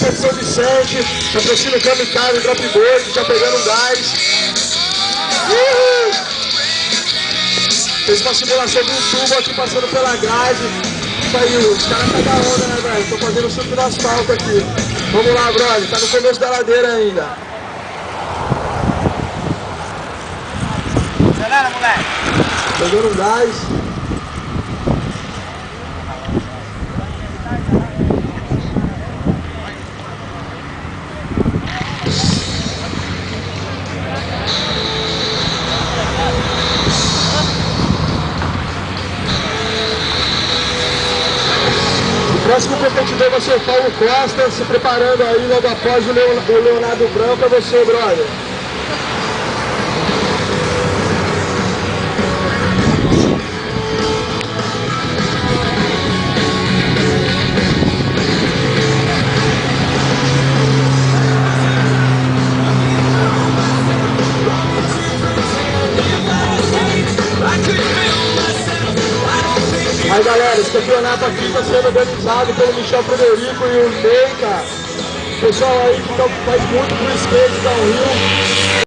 aqui de São Vicente, patrocínio Kamikaze, Drop Board, já pegando gás. Fez uma simulação de um tubo aqui passando pela grade. Isso aí, os caras tá da onda, né, velho? Tô fazendo o surf no asfalto aqui. Vamos lá, brother, tá no começo da ladeira ainda. Acelera, moleque! Pegando gás. O próximo competidor vai ser o Paulo Costa, se preparando aí logo após o Leonardo Branco. É você, brother. Aí galera, esse campeonato aqui está sendo organizado pelo Michel Frederico e o Ney, cara. O pessoal aí que faz muito pro skate, downhill.